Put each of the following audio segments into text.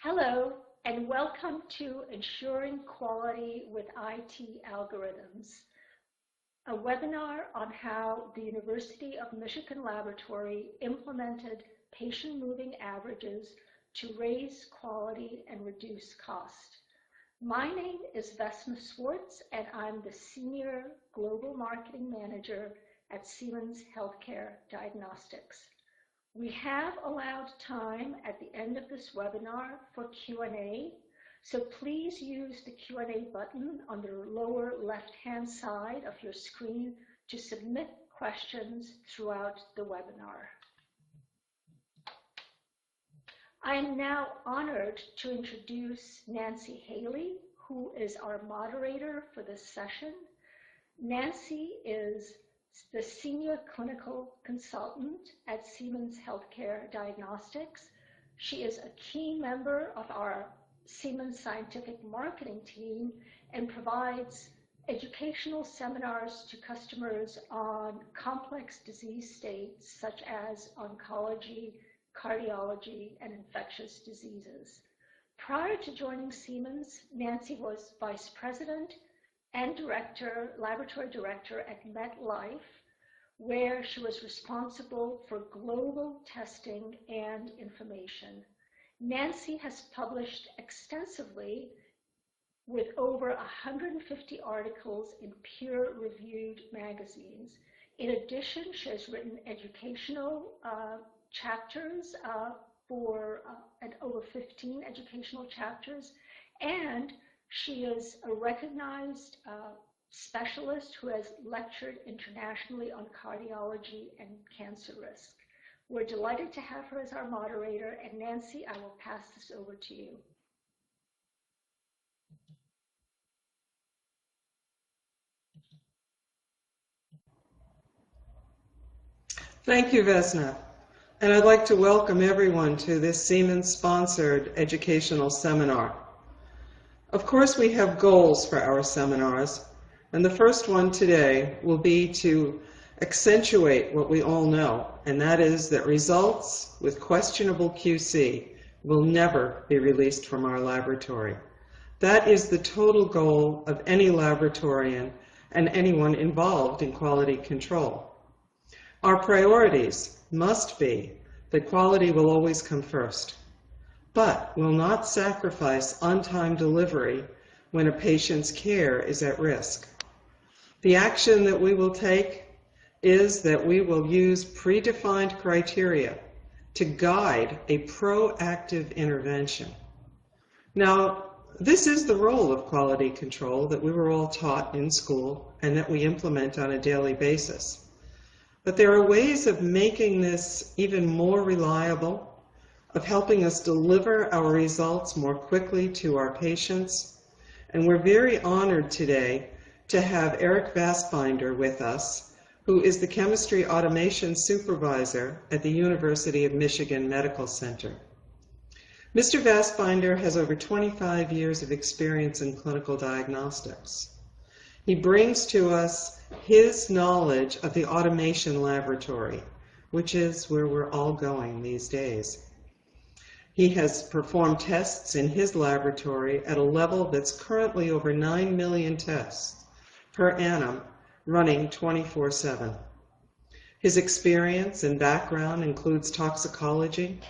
Hello, and welcome to Ensuring Quality with IT Algorithms, a webinar on how the University of Michigan Laboratory implemented patient moving averages to raise quality and reduce cost. My name is Vesma Swartz, and I'm the Senior Global Marketing Manager at Siemens Healthcare Diagnostics. We have allowed time at the end of this webinar for Q&A, so please use the Q&A button on the lower left-hand side of your screen to submit questions throughout the webinar. I am now honored to introduce Nancy Haleigh, who is our moderator for this session. Nancy is the Senior Clinical Consultant at Siemens Healthcare Diagnostics. She is a key member of our Siemens Scientific Marketing team and provides educational seminars to customers on complex disease states such as oncology, cardiology, and infectious diseases. Prior to joining Siemens, Nancy was Vice President and Laboratory Director at MetLife, where she was responsible for global testing and information. Nancy has published extensively with over 150 articles in peer-reviewed magazines. In addition, she has written educational chapters and over 15 educational chapters, and she is a recognized specialist who has lectured internationally on cardiology and cancer risk. We're delighted to have her as our moderator, and Nancy, I will pass this over to you. Thank you, Vesna. And I'd like to welcome everyone to this Siemens-sponsored educational seminar. Of course, we have goals for our seminars, and the first one today will be to accentuate what we all know, and that is that results with questionable QC will never be released from our laboratory. That is the total goal of any laboratorian and anyone involved in quality control. Our priorities must be that quality will always come first, but will not sacrifice on-time delivery when a patient's care is at risk. The action that we will take is that we will use predefined criteria to guide a proactive intervention. Now, this is the role of quality control that we were all taught in school and that we implement on a daily basis. But there are ways of making this even more reliable, of helping us deliver our results more quickly to our patients. And we're very honored today to have Eric Vasbinder with us, who is the Chemistry Automation Supervisor at the University of Michigan Medical Center. Mr. Vasbinder has over 25 years of experience in clinical diagnostics. He brings to us his knowledge of the automation laboratory, which is where we're all going these days. He has performed tests in his laboratory at a level that's currently over 9 million tests per annum, running 24/7. His experience and background includes toxicology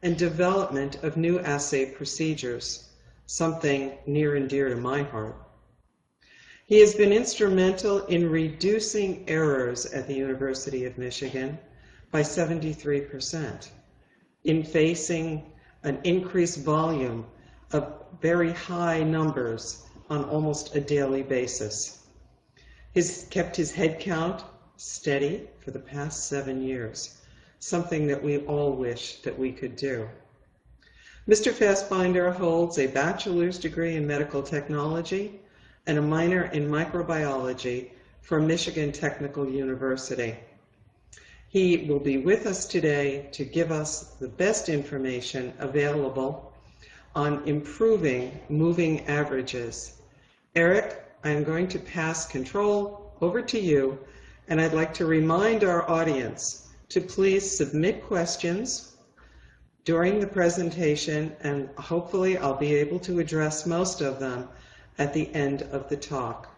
and development of new assay procedures, something near and dear to my heart. He has been instrumental in reducing errors at the University of Michigan by 73%, in facing an increased volume of very high numbers on almost a daily basis. He's kept his headcount steady for the past 7 years, something that we all wish that we could do. Mr. Vasbinder holds a bachelor's degree in medical technology and a minor in microbiology from Michigan Technical University. He will be with us today to give us the best information available on improving moving averages. Eric, I'm going to pass control over to you, and I'd like to remind our audience to please submit questions during the presentation, and hopefully I'll be able to address most of them at the end of the talk.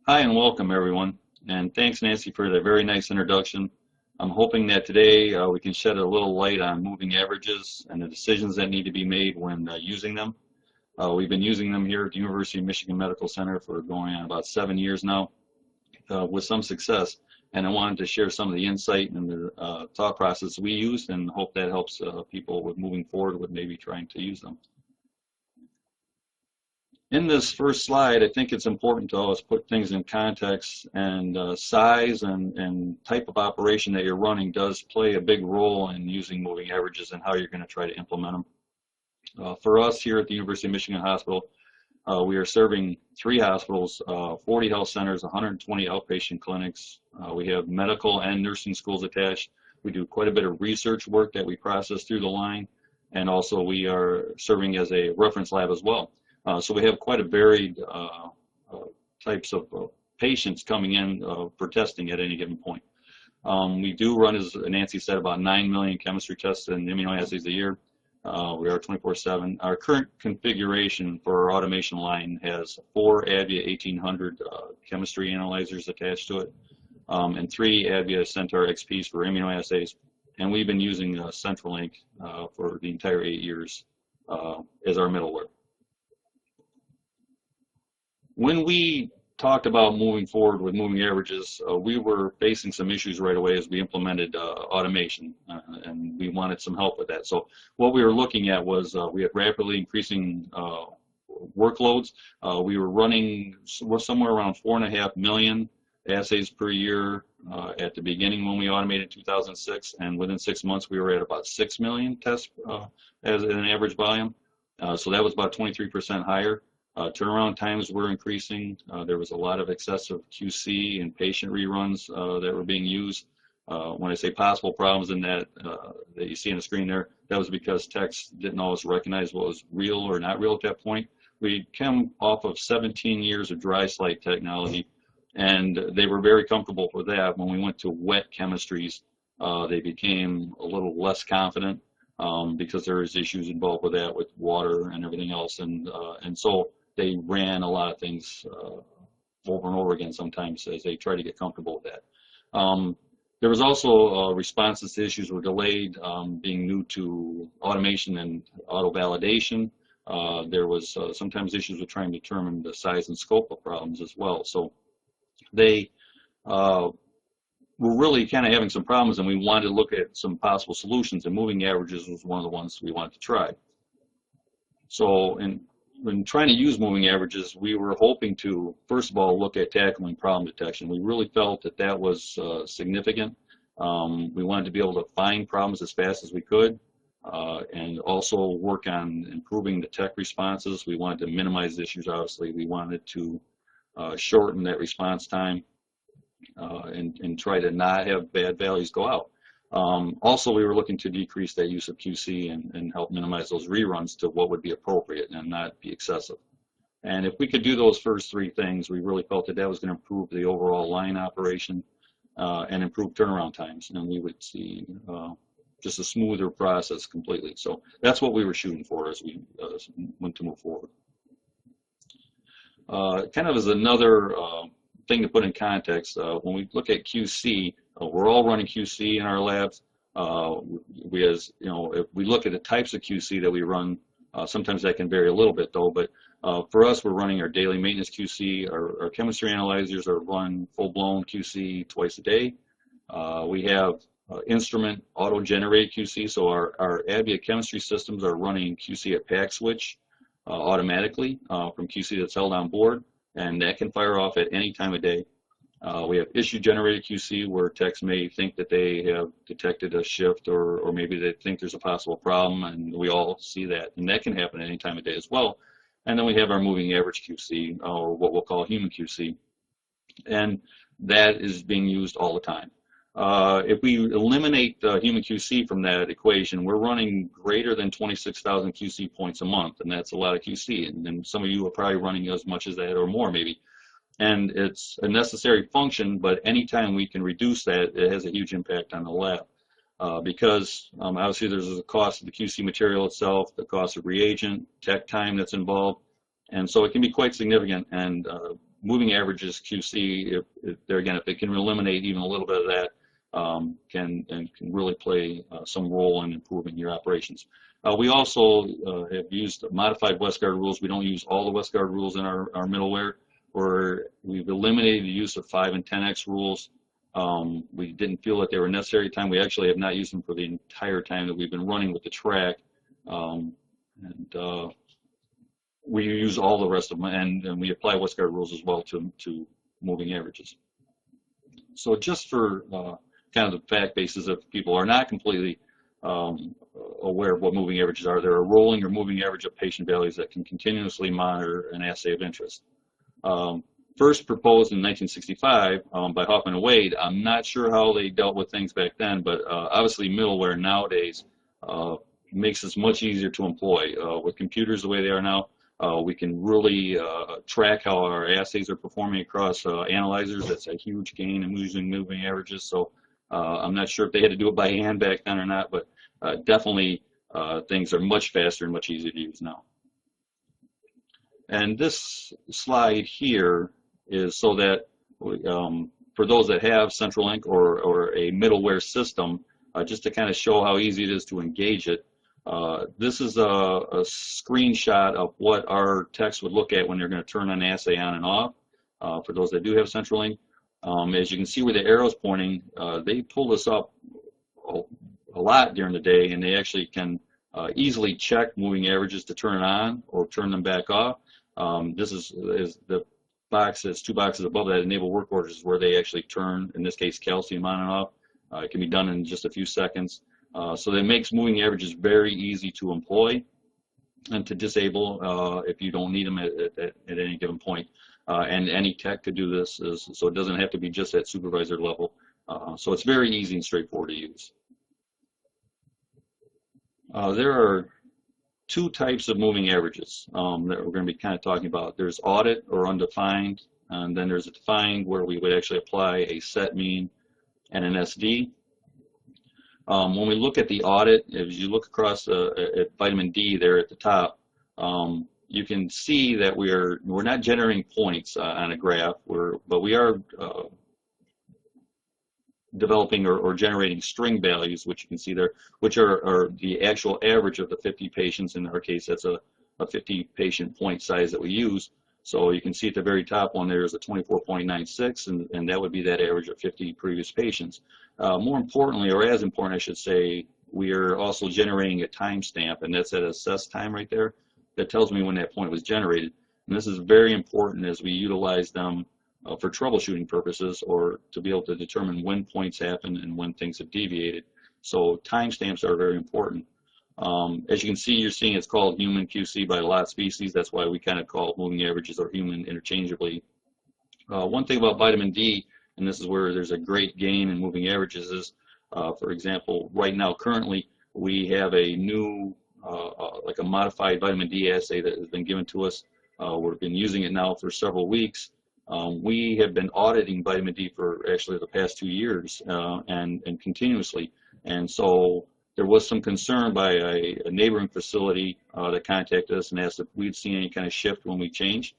Hi and welcome everyone, and thanks Nancy for that very nice introduction. I'm hoping that today we can shed a little light on moving averages and the decisions that need to be made when using them. We've been using them here at the University of Michigan Medical Center for going on about 7 years now with some success, and I wanted to share some of the insight and the thought process we used, and hope that helps people with moving forward with maybe trying to use them. In this first slide, I think it's important to always put things in context, and size and type of operation that you're running does play a big role in using moving averages and how you're going to try to implement them. For us here at the University of Michigan Hospital, we are serving 3 hospitals, 40 health centers, 120 outpatient clinics. We have medical and nursing schools attached. We do quite a bit of research work that we process through the line, and also we are serving as a reference lab as well. So we have quite a varied types of patients coming in for testing at any given point. We do run, as Nancy said, about 9 million chemistry tests and immunoassays a year. We are 24/7. Our current configuration for our automation line has 4 Advia 1800 chemistry analyzers attached to it, and 3 Advia Centaur XPs for immunoassays. And we've been using CentraLink for the entire 8 years as our middleware. When we talked about moving forward with moving averages, we were facing some issues right away as we implemented automation, and we wanted some help with that. So what we were looking at was we had rapidly increasing workloads. We were running somewhere around 4.5 million assays per year at the beginning when we automated in 2006, and within 6 months we were at about 6 million tests as an average volume. So that was about 23% higher. Turnaround times were increasing. There was a lot of excessive QC and patient reruns that were being used. When I say possible problems in that you see on the screen there, that was because techs didn't always recognize what was real or not real at that point. We came off of 17 years of dry slide technology, and they were very comfortable with that. When we went to wet chemistries, they became a little less confident because there is issues involved with that, with water and everything else, and so they ran a lot of things over and over again sometimes as they try to get comfortable with that. There was also responses to issues were delayed, being new to automation and auto validation. There was sometimes issues with trying to determine the size and scope of problems as well. So they were really kind of having some problems, and we wanted to look at some possible solutions, and moving averages was one of the ones we wanted to try. So when trying to use moving averages, we were hoping to, first of all, look at tackling problem detection. We really felt that that was significant. We wanted to be able to find problems as fast as we could, and also work on improving the tech responses. We wanted to minimize issues, obviously. We wanted to shorten that response time and try to not have bad values go out. Also, we were looking to decrease that use of QC and help minimize those reruns to what would be appropriate and not be excessive. And if we could do those first 3 things, we really felt that that was going to improve the overall line operation and improve turnaround times, and we would see just a smoother process completely. So that's what we were shooting for as we went to move forward. Kind of as another thing to put in context, when we look at QC, we're all running QC in our labs. If we look at the types of QC that we run, sometimes that can vary a little bit though, but for us, we're running our daily maintenance QC. Our chemistry analyzers are run full-blown QC twice a day. We have instrument auto-generated QC, so our Advia chemistry systems are running QC at pack switch automatically from QC that's held on board, and that can fire off at any time of day. We have issue-generated QC where techs may think that they have detected a shift, or maybe they think there's a possible problem, and we all see that, and that can happen at any time of day as well. And then we have our moving average QC, or what we'll call human QC, and that is being used all the time. If we eliminate human QC from that equation, we're running greater than 26,000 QC points a month, and that's a lot of QC, and some of you are probably running as much as that or more maybe. And it's a necessary function, but anytime we can reduce that, it has a huge impact on the lab. Because obviously there's the cost of the QC material itself, the cost of reagent, tech time that's involved, and so it can be quite significant. And moving averages QC, there again, if it can eliminate even a little bit of that, can really play some role in improving your operations. We also have used modified Westgard rules. We don't use all the Westgard rules in our middleware, where we've eliminated the use of 5 and 10x rules. We didn't feel that they were necessary at the time. We actually have not used them for the entire time that we've been running with the track. We use all the rest of them, and we apply Westgard rules as well to moving averages. So just for kind of the fact basis, if people are not completely aware of what moving averages are, they're a rolling or moving average of patient values that can continuously monitor an assay of interest. First proposed in 1965 by Hoffman and Wade. I'm not sure how they dealt with things back then, but obviously middleware nowadays makes us much easier to employ. With computers the way they are now, we can really track how our assays are performing across analyzers. That's a huge gain in using moving averages. So I'm not sure if they had to do it by hand back then or not, but definitely things are much faster and much easier to use now. And this slide here is so that for those that have CentraLink or a middleware system, just to kind of show how easy it is to engage it. This is a screenshot of what our techs would look at when they're going to turn an assay on and off. For those that do have CentraLink, as you can see where the arrow's pointing, they pull this up a lot during the day, and they actually can easily check moving averages to turn it on or turn them back off. This is the box that's 2 boxes above that, enable work orders, where they actually turn, in this case, calcium on and off. It can be done in just a few seconds. So that makes moving averages very easy to employ and to disable if you don't need them at any given point. And any tech could do this, so it doesn't have to be just at supervisor level. So it's very easy and straightforward to use. There are 2 types of moving averages that we're going to be kind of talking about. There's audit or undefined, and then there's a defined where we would actually apply a set mean and an SD. When we look at the audit, as you look across at vitamin D there at the top, you can see that we're not generating points on a graph, but we are developing or generating string values, which you can see there, which are the actual average of the 50 patients. In our case, that's a 50 patient point size that we use. So you can see at the very top one there is a 24.96, and that would be that average of 50 previous patients. More importantly, or as important I should say, we are also generating a timestamp, and that's at assess time right there. That tells me when that point was generated. And this is very important as we utilize them for troubleshooting purposes, or to be able to determine when points happen and when things have deviated. So timestamps are very important. As you can see, you're seeing it's called human QC by lot species. That's why we kind of call moving averages or human interchangeably. One thing about vitamin D, and this is where there's a great gain in moving averages, is, for example, right now currently we have a new, like a modified vitamin D assay that has been given to us. We've been using it now for several weeks. We have been auditing vitamin D for actually the past 2 years and continuously. And so there was some concern by a neighboring facility that contacted us and asked if we'd seen any kind of shift when we changed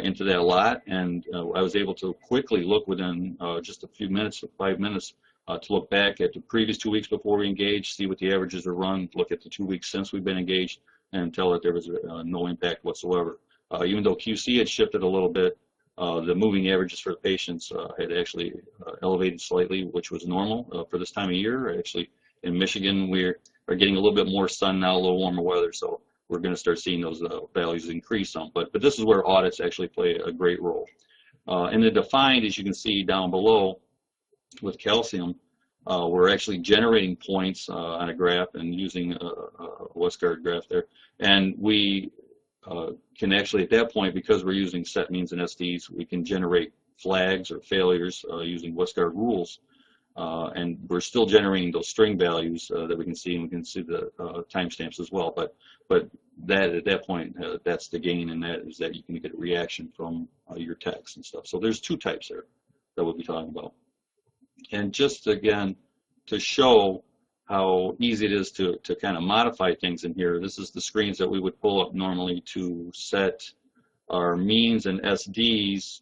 into that lot. And I was able to quickly look within just a few minutes, 5 minutes, to look back at the previous 2 weeks before we engaged, see what the averages were run, look at the 2 weeks since we've been engaged, and tell that there was no impact whatsoever. Even though QC had shifted a little bit, the moving averages for the patients had actually elevated slightly, which was normal for this time of year. Actually, in Michigan, we are getting a little bit more sun now, a little warmer weather, so we're going to start seeing those values increase some. But this is where audits actually play a great role. In the defined, as you can see down below with calcium, we're actually generating points on a graph and using a Westgard graph there. And we can actually, at that point, because we're using set means and SDs, we can generate flags or failures using Westgard rules. And we're still generating those string values that we can see, and we can see the timestamps as well. But that at that point, that's the gain, and that is that you can get a reaction from your text and stuff. So there's 2 types there that we'll be talking about. And just again, to show how easy it is to kind of modify things in here, this is the screens that we would pull up normally to set our means and SDs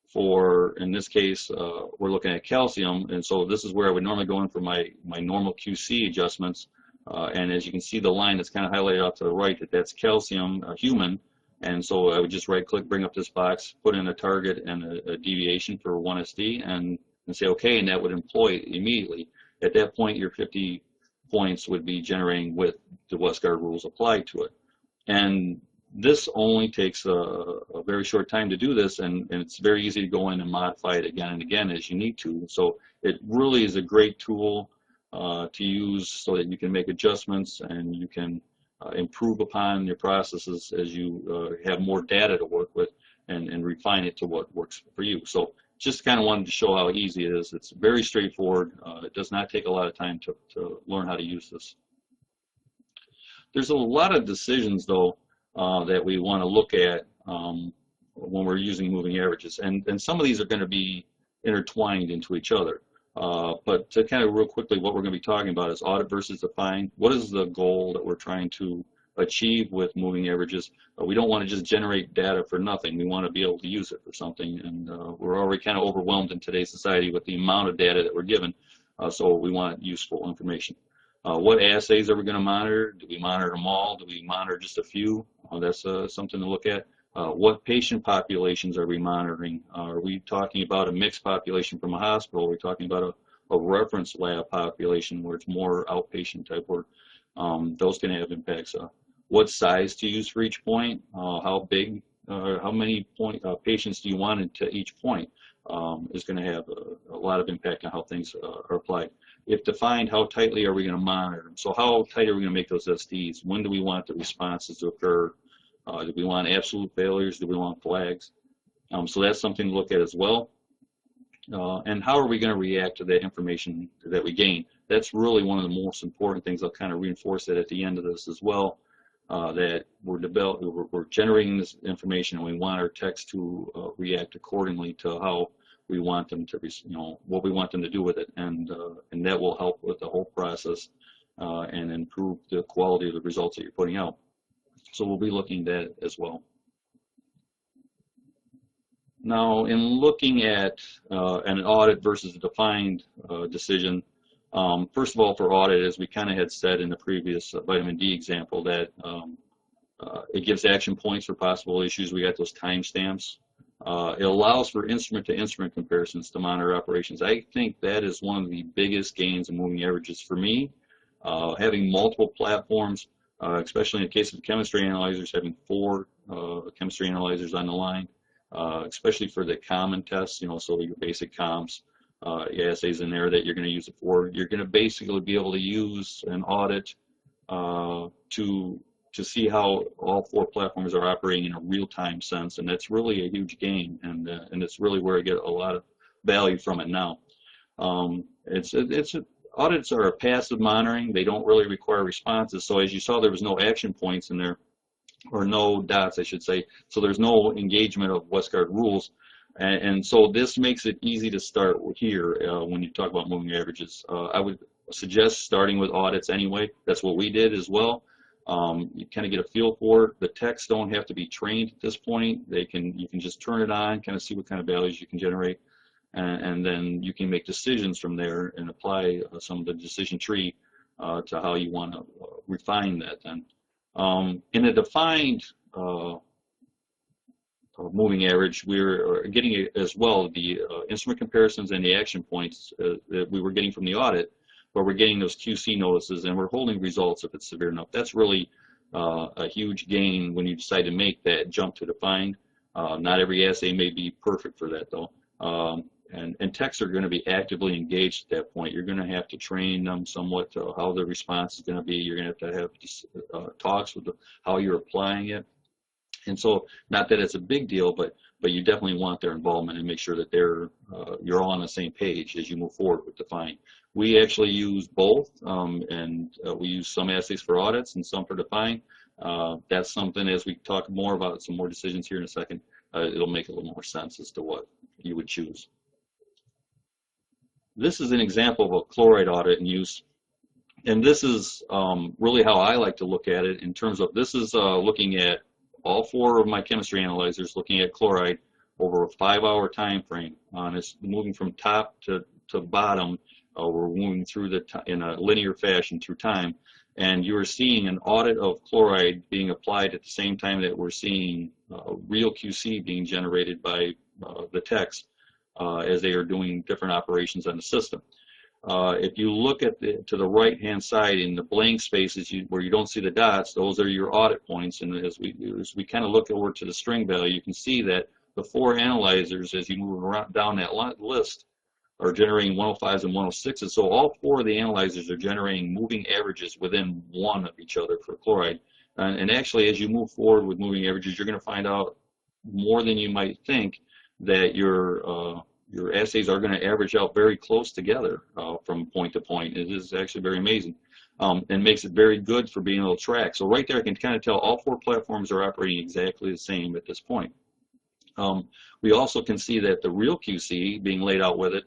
for, in this case, we're looking at calcium, and so this is where I would normally go in for my normal QC adjustments. And as you can see, the line that's kind of highlighted out to the right, that's calcium, human. And so I would just right-click, bring up this box, put in a target and a deviation for 1 SD, and say OK, and that would employ it immediately. At that point, your 50 points would be generating with the Westgard rules applied to it. And this only takes a very short time to do this, and it's very easy to go in and modify it again and again as you need to. So it really is a great tool to use so that you can make adjustments and you can improve upon your processes as you have more data to work with and refine it to what works for you. So just kind of wanted to show how easy it is. It's very straightforward. It does not take a lot of time to learn how to use this. There's a lot of decisions, though, that we want to look at when we're using moving averages. And some of these are going to be intertwined into each other. But to kind of real quickly, what we're going to be talking about is audit versus define. What is the goal that we're trying to achieve with moving averages? We don't want to just generate data for nothing. We want to be able to use it for something. And we're already kind of overwhelmed in today's society with the amount of data that we're given. So we want useful information. What assays are we going to monitor? Do we monitor them all? Do we monitor just a few? That's something to look at. What patient populations are we monitoring? Are we talking about a mixed population from a hospital? Are we talking about a reference lab population where it's more outpatient type work? Those can have impacts. What size to use for each point? How big? How many patients do you want into each point? Is going to have a lot of impact on how things are applied. If defined, how tightly are we going to monitor them? So how tight are we going to make those SDs? When do we want the responses to occur? Do we want absolute failures? Do we want flags? So that's something to look at as well. And how are we going to react to that information that we gain? That's really one of the most important things. I'll kind of reinforce that at the end of this as well, that we're generating this information and we want our text to react accordingly to how we want them to, what we want them to do with it, and that will help with the whole process and improve the quality of the results that you're putting out. So we'll be looking at that as well. Now, in looking at an audit versus a defined decision, first of all, for audit, as we kind of had said in the previous vitamin D example, that it gives action points for possible issues. We got those timestamps. It allows for instrument-to-instrument comparisons to monitor operations. I think that is one of the biggest gains in moving averages for me. Having multiple platforms, especially in the case of chemistry analyzers, having 4 chemistry analyzers on the line, especially for the common tests, so your basic comps, assays in there that you're going to use it for. You're going to basically be able to use an audit to see how all 4 platforms are operating in a real-time sense, and that's really a huge gain, and it's really where I get a lot of value from it now. Audits are a passive monitoring. They don't really require responses. So as you saw, there was no action points in there, or no dots, I should say. So there's no engagement of Westgard rules. And so this makes it easy to start here when you talk about moving averages. I would suggest starting with audits anyway. That's what we did as well. You kind of get a feel for it. The techs don't have to be trained at this point. You can just turn it on, kind of see what kind of values you can generate. And then you can make decisions from there and apply some of the decision tree to how you want to refine that then. In a defined moving average, we're getting as well the instrument comparisons and the action points that we were getting from the audit, but we're getting those QC notices and we're holding results if it's severe enough. That's really a huge gain when you decide to make that jump to defined. Not every assay may be perfect for that though. And techs are going to be actively engaged at that point. You're going to have to train them somewhat to how the response is going to be. You're going to have talks with how you're applying it. And so, not that it's a big deal, but you definitely want their involvement and make sure that you're all on the same page as you move forward with define. We actually use both, and we use some assays for audits and some for define. That's something, as we talk more about some more decisions here in a second, it'll make a little more sense as to what you would choose. This is an example of a chloride audit in use. And this is really how I like to look at it in terms of, this is looking at all 4 of my chemistry analyzers, looking at chloride over a 5-hour time frame. It's moving from top to bottom. We're moving through in a linear fashion through time. And you are seeing an audit of chloride being applied at the same time that we're seeing real QC being generated by the techs as they are doing different operations on the system. If you look at to the right-hand side in the blank spaces where you don't see the dots, those are your audit points. And as we kind of look over to the string value, you can see that the 4 analyzers, as you move around down that list, are generating 105s and 106s. So all 4 of the analyzers are generating moving averages within 1 of each other for chloride. And actually, as you move forward with moving averages, you're going to find out more than you might think that your assays are going to average out very close together from point to point. It is actually very amazing and makes it very good for being able to track. So right there, I can kind of tell all 4 platforms are operating exactly the same at this point. We also can see that the real QC being laid out with it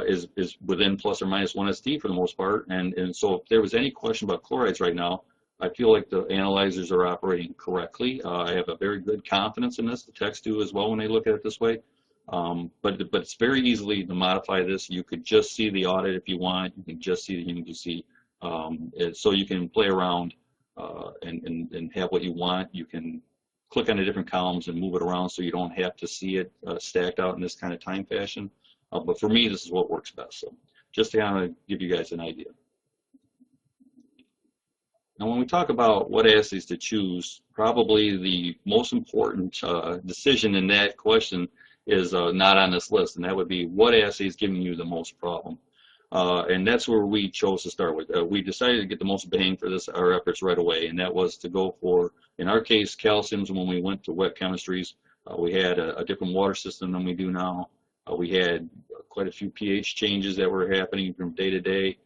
is within plus or minus 1 ST for the most part. And so if there was any question about chlorides right now, I feel like the analyzers are operating correctly. I have a very good confidence in this. The techs do as well when they look at it this way. But it's very easily to modify this. You could just see the audit if you want. You can just see the human QC. So you can play around and have what you want. You can click on the different columns and move it around so you don't have to see it stacked out in this kind of time fashion. But for me, this is what works best. So just to kind of give you guys an idea. Now, when we talk about what assays to choose, probably the most important decision in that question is not on this list, and that would be what assay is giving you the most problem. And that's where we chose to start with. We decided to get the most bang for our efforts right away, and that was to go for, in our case, calciums. When we went to wet chemistries, we had a different water system than we do now. We had quite a few pH changes that were happening from day to day.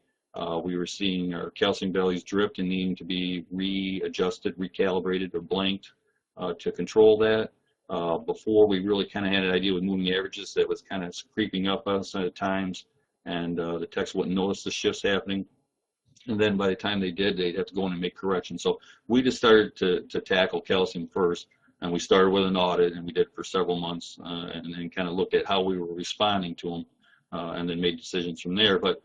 We were seeing our calcium values drift and needing to be readjusted, recalibrated, or blanked to control that. Before we really kind of had an idea with moving averages that was kind of creeping up us at times, and the techs wouldn't notice the shifts happening. And then by the time they did, they'd have to go in and make corrections. So we just started to tackle calcium first, and we started with an audit, and we did it for several months, and then kind of looked at how we were responding to them, and then made decisions from there. But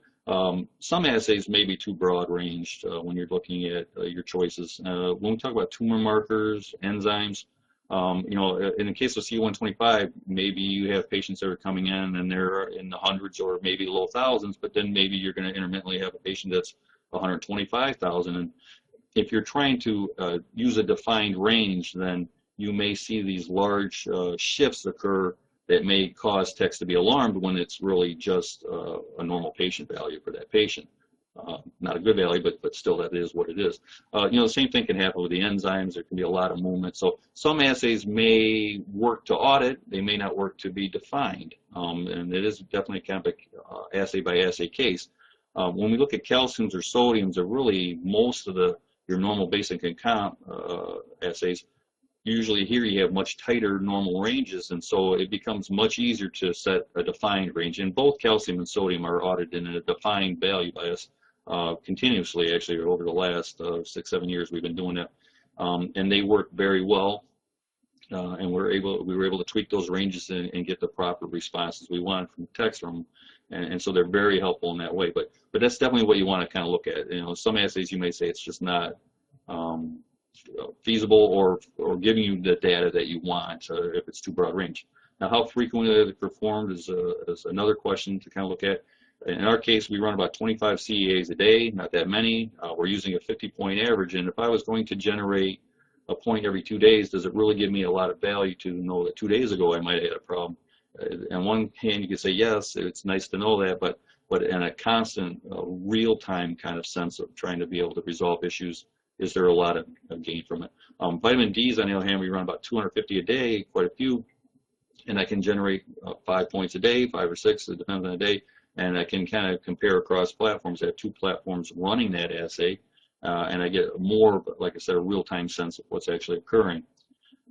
some assays may be too broad ranged when you're looking at your choices. When we talk about tumor markers, enzymes, you know, in the case of C125, maybe you have patients that are coming in and they're in the hundreds or maybe low thousands, but then maybe you're going to intermittently have a patient that's 125,000. And if you're trying to use a defined range, then you may see these large shifts occur that may cause techs to be alarmed when it's really just a normal patient value for that patient. Not a good value, but still that is what it is. You know, the same thing can happen with the enzymes. There can be a lot of movement. So some assays may work to audit. They may not work to be defined. And it is definitely kind of an assay by assay case. When we look at calciums or sodiums, or really most of your normal basic and comp assays, usually here you have much tighter normal ranges, and so it becomes much easier to set a defined range. And both calcium and sodium are audited in a defined value by us continuously, actually, over the last 6-7 years we've been doing that. And they work very well, and we were able to tweak those ranges and get the proper responses we wanted from the text from them. And so they're very helpful in that way. But that's definitely what you want to kind of look at. You know, some assays you may say it's just not feasible or giving you the data that you want if it's too broad range. Now, how frequently are they performed is another question to kind of look at. In our case, we run about 25 CEAs a day, not that many. We're using a 50-point average, and if I was going to generate a point every 2 days, does it really give me a lot of value to know that 2 days ago I might have had a problem? On one hand, you could say yes, it's nice to know that, but in a constant, real-time kind of sense of trying to be able to resolve issues, is there a lot of gain from it? Vitamin Ds, on the other hand, we run about 250 a day, quite a few, and I can generate 5 points a day, 5 or 6, it depends on the day, and I can kind of compare across platforms. I have 2 platforms running that assay, and I get more, like I said, a real-time sense of what's actually occurring.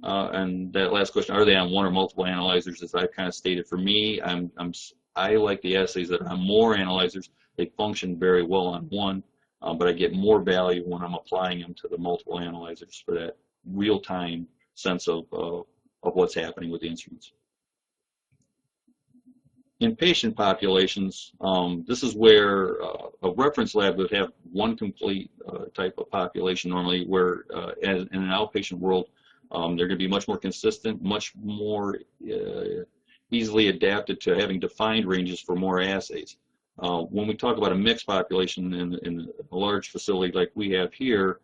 And that last question, are they on one or multiple analyzers? As I kind of stated, for me, I like the assays that are on more analyzers. They function very well on one, but I get more value when I'm applying them to the multiple analyzers for that real-time sense of what's happening with the instruments. In patient populations, this is where a reference lab would have one complete type of population normally, where in an outpatient world, they're going to be much more consistent, much more easily adapted to having defined ranges for more assays. When we talk about a mixed population in a large facility like we have here,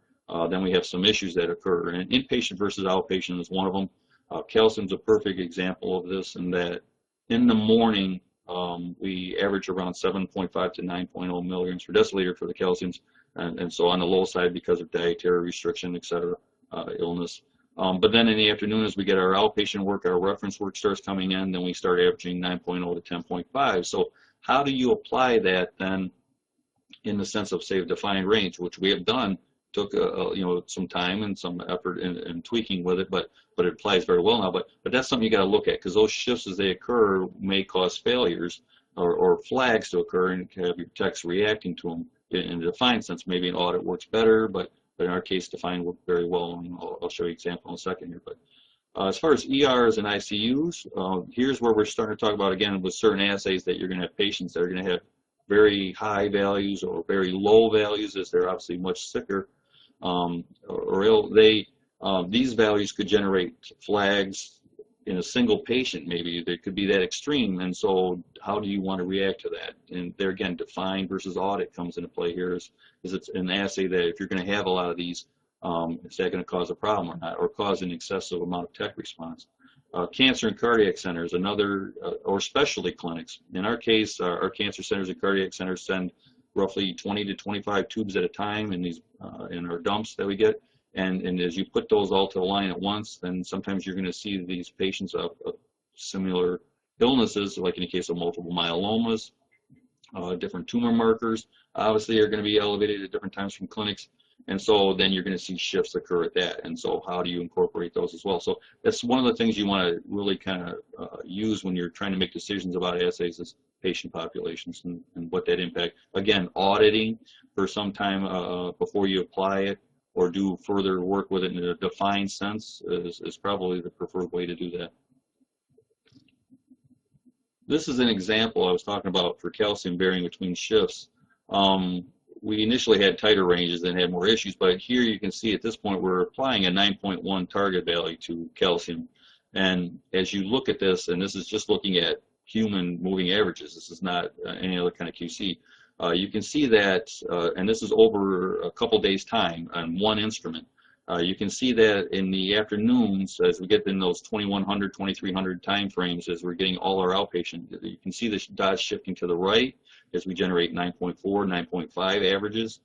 then we have some issues that occur. And inpatient versus outpatient is one of them. Calcium's a perfect example of this, in that in the morning, we average around 7.5 to 9.0 milligrams per deciliter for the calciums, and so on the low side because of dietary restriction, et cetera, illness. But then in the afternoon, as we get our outpatient work, our reference work starts coming in, then we start averaging 9.0 to 10.5. So how do you apply that then in the sense of, say, a defined range, which we have done? Took some time and some effort in tweaking with it, but it applies very well now. But that's something you got to look at, because those shifts as they occur may cause failures or flags to occur, and have your techs reacting to them in a defined sense. Maybe an audit works better, but in our case, defined worked very well, and I'll show you an example in a second here. But as far as ERs and ICUs, here's where we're starting to talk about, again, with certain assays, that you're going to have patients that are going to have very high values or very low values, as they're obviously much sicker. Or ill. These values could generate flags in a single patient. Maybe they could be that extreme, and so how do you want to react to that? And there again, defined versus audit comes into play here. Is it's an assay that if you're going to have a lot of these, is that going to cause a problem or not, or cause an excessive amount of tech response? Cancer and cardiac centers, another, or specialty clinics. In our case, our cancer centers and cardiac centers send roughly 20 to 25 tubes at a time in these in our dumps that we get, and as you put those all to the line at once, then sometimes you're going to see these patients of similar illnesses, like in the case of multiple myelomas, different tumor markers obviously are going to be elevated at different times from clinics, and so then you're going to see shifts occur at that, and so how do you incorporate those as well? So that's one of the things you want to really kind of use when you're trying to make decisions about assays, is patient populations and what that impact. Again, auditing for some time before you apply it, or do further work with it in a defined sense, is probably the preferred way to do that. This is an example I was talking about for calcium varying between shifts. We initially had tighter ranges and had more issues, but here you can see at this point we're applying a 9.1 target value to calcium. And as you look at this, and this is just looking at human moving averages, this is not any other kind of QC, you can see that, and this is over a couple days' time on one instrument. You can see that in the afternoons, as we get in those 2100, 2300 time frames, as we're getting all our outpatient, you can see the dots shifting to the right as we generate 9.4, 9.5 averages.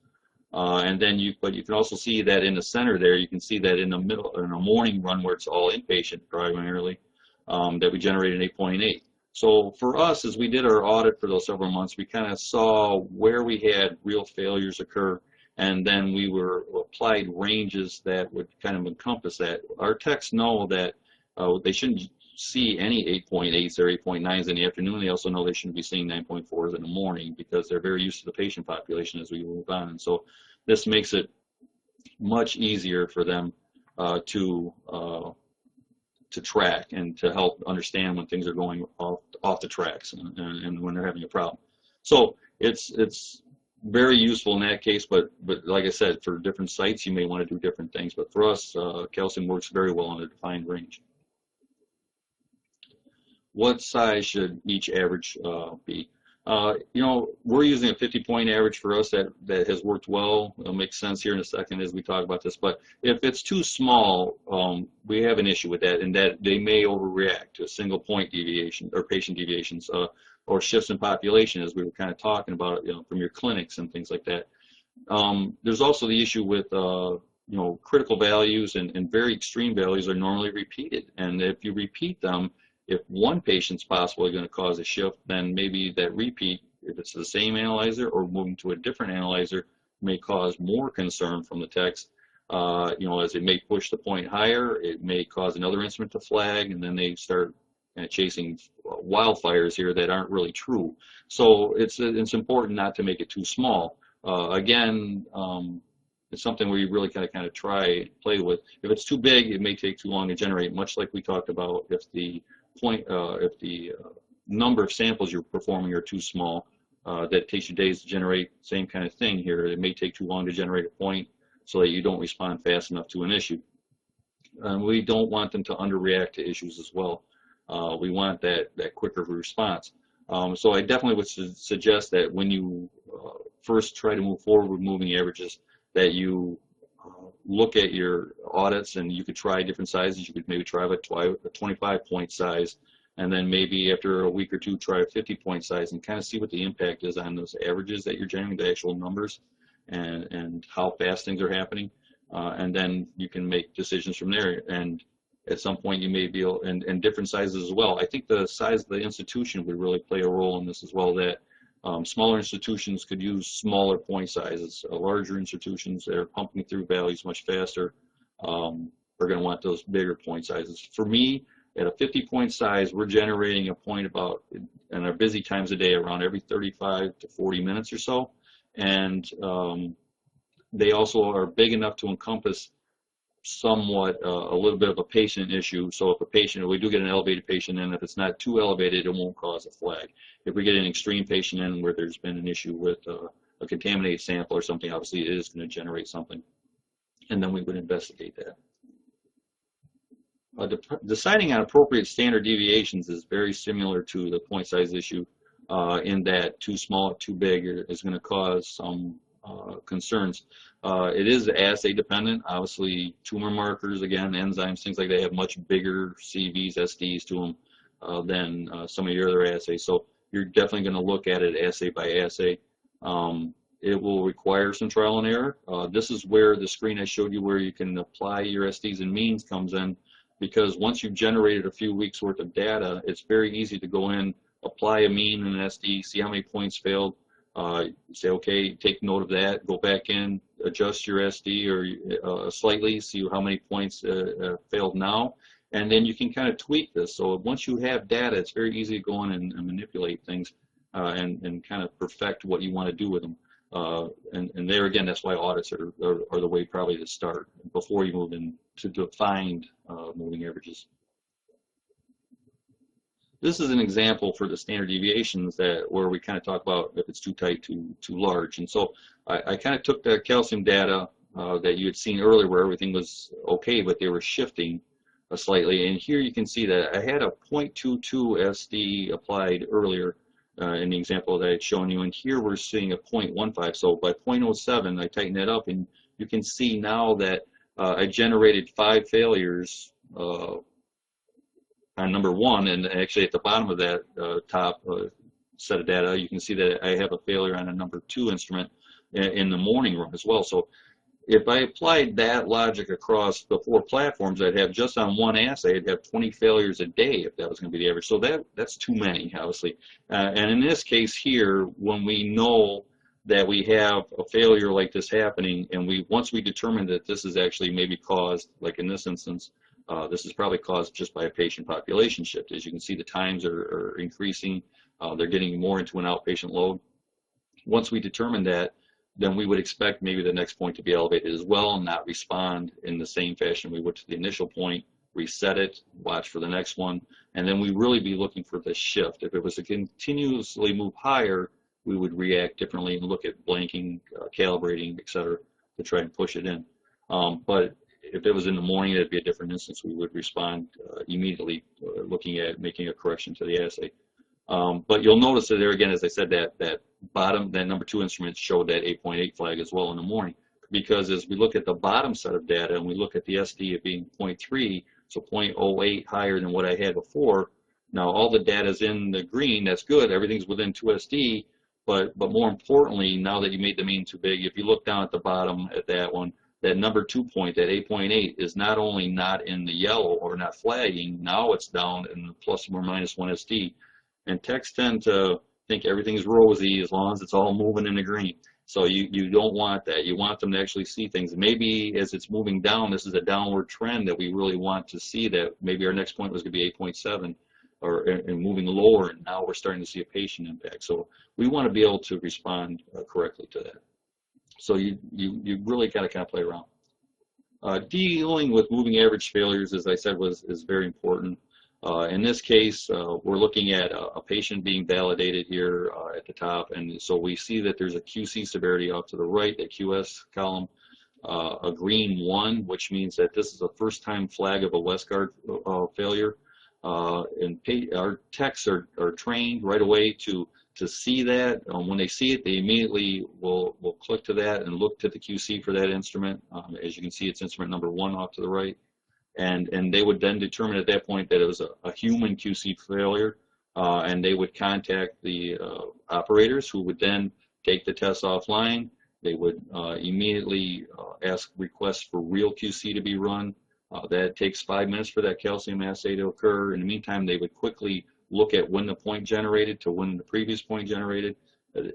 And then but you can also see that in the center there, you can see that in the middle, in a morning run where it's all inpatient primarily, that we generated 8.8. So for us, as we did our audit for those several months, we kind of saw where we had real failures occur, and then we applied ranges that would kind of encompass that. Our techs know that they shouldn't see any 8.8s or 8.9s in the afternoon. They also know they shouldn't be seeing 9.4s in the morning, because they're very used to the patient population as we move on. And so this makes it much easier for them to track and to help understand when things are going off the tracks and when they're having a problem. So it's very useful in that case, but like I said, for different sites you may want to do different things. But for us, calcium works very well in a defined range. What size should each average be? We're using a 50-point average for us that has worked well. It'll make sense here in a second as we talk about this. But if it's too small, we have an issue with that, in that they may overreact to a single point deviation or patient deviations or shifts in population, as we were kind of talking about, from your clinics and things like that. There's also the issue with critical values and very extreme values are normally repeated, and if you repeat them, if one patient's possibly going to cause a shift, then maybe that repeat, if it's the same analyzer or moving to a different analyzer, may cause more concern from the techs. as it may push the point higher, it may cause another instrument to flag, and then they start chasing wildfires here that aren't really true. So it's important not to make it too small. Again, it's something where you really kind of play with. If it's too big, it may take too long to generate, much like we talked about if the number of samples you're performing are too small, that takes you days to generate. Same kind of thing here. It may take too long to generate a point so that you don't respond fast enough to an issue. We don't want them to underreact to issues as well. We want that quicker response. So I definitely would suggest that when you first try to move forward with moving averages, that you look at your audits, and you could try different sizes. You could maybe try a 25-point size, and then maybe after a week or two try a 50-point size, and kind of see what the impact is on those averages that you're generating, the actual numbers, and how fast things are happening. And then you can make decisions from there. And at some point you may be able, and different sizes as well. I think the size of the institution would really play a role in this as well, that smaller institutions could use smaller point sizes. Larger institutions that are pumping through values much faster are going to want those bigger point sizes. For me, at a 50-point size, we're generating a point about, in our busy times of day, around every 35 to 40 minutes or so. And they also are big enough to encompass somewhat a little bit of a patient issue. So if we do get an elevated patient in, if it's not too elevated, it won't cause a flag. If we get an extreme patient in where there's been an issue with a contaminated sample or something, obviously it is going to generate something, and then we would investigate that. Deciding on appropriate standard deviations is very similar to the point size issue, in that too small or too big is going to cause some concerns. It is assay dependent. Obviously, tumor markers, again, enzymes, things like that have much bigger CVs, SDs to them than some of your other assays. So you're definitely going to look at it assay by assay. It will require some trial and error. This is where the screen I showed you where you can apply your SDs and means comes in, because once you've generated a few weeks worth of data, it's very easy to go in, apply a mean and an SD, see how many points failed, say, okay, take note of that, go back in, adjust your SD or slightly, see how many points failed now, and then you can kind of tweak this. So once you have data, it's very easy to go in and manipulate things and kind of perfect what you want to do with them. And there again, that's why audits are the way probably to start before you move into defined moving averages. This is an example for the standard deviations where we kind of talk about if it's too tight, too large. And so I kind of took the calcium data that you had seen earlier where everything was okay, but they were shifting slightly. And here you can see that I had a 0.22 SD applied earlier in the example that I had shown you. And here we're seeing a 0.15. So by 0.07, I tightened that up, and you can see now that I generated 5 failures on number 1, and actually at the bottom of that top set of data, you can see that I have a failure on a number 2 instrument in the morning run as well. So if I applied that logic across the 4 platforms, I'd have just on one assay, I'd have 20 failures a day if that was going to be the average. So that's too many, obviously. And in this case here, when we know that we have a failure like this happening, and once we determine that this is actually maybe caused, like in this instance, this is probably caused just by a patient population shift. As you can see, the times are increasing. They're getting more into an outpatient load. Once we determine that, then we would expect maybe the next point to be elevated as well and not respond in the same fashion we would to the initial point, reset it, watch for the next one, and then we really be looking for the shift. If it was to continuously move higher, we would react differently and look at blanking, calibrating, etc., to try and push it in. But if it was in the morning, it'd be a different instance. We would respond immediately, looking at making a correction to the assay. But you'll notice that there again, as I said, that number 2 instrument showed that 8.8 flag as well in the morning, because as we look at the bottom set of data and we look at the SD of being 0.3, so 0.08 higher than what I had before. Now all the data is in the green. That's good. Everything's within 2 SD. But more importantly, now that you made the mean too big, if you look down at the bottom at that one, that number 2 point, that 8.8, is not only not in the yellow or not flagging, now it's down in the plus or minus 1 SD. And techs tend to think everything's rosy as long as it's all moving in the green. So you don't want that. You want them to actually see things. Maybe as it's moving down, this is a downward trend that we really want to see, that maybe our next point was going to be 8.7 and moving lower, and now we're starting to see a patient impact. So we want to be able to respond correctly to that. So you really got to kind of play around. Dealing with moving average failures, as I said, is very important. In this case, we're looking at a patient being validated here at the top, and so we see that there's a QC severity off to the right, that QS column, a green 1, which means that this is a first-time flag of a Westgard failure. And our techs are trained right away to see that. When they see it, they immediately will click to that and look to the QC for that instrument. As you can see, it's instrument number 1 off to the right. And they would then determine at that point that it was a human QC failure, and they would contact the operators, who would then take the test offline. They would immediately ask requests for real QC to be run. That takes 5 minutes for that calcium assay to occur. In the meantime, they would quickly look at when the point generated to when the previous point generated.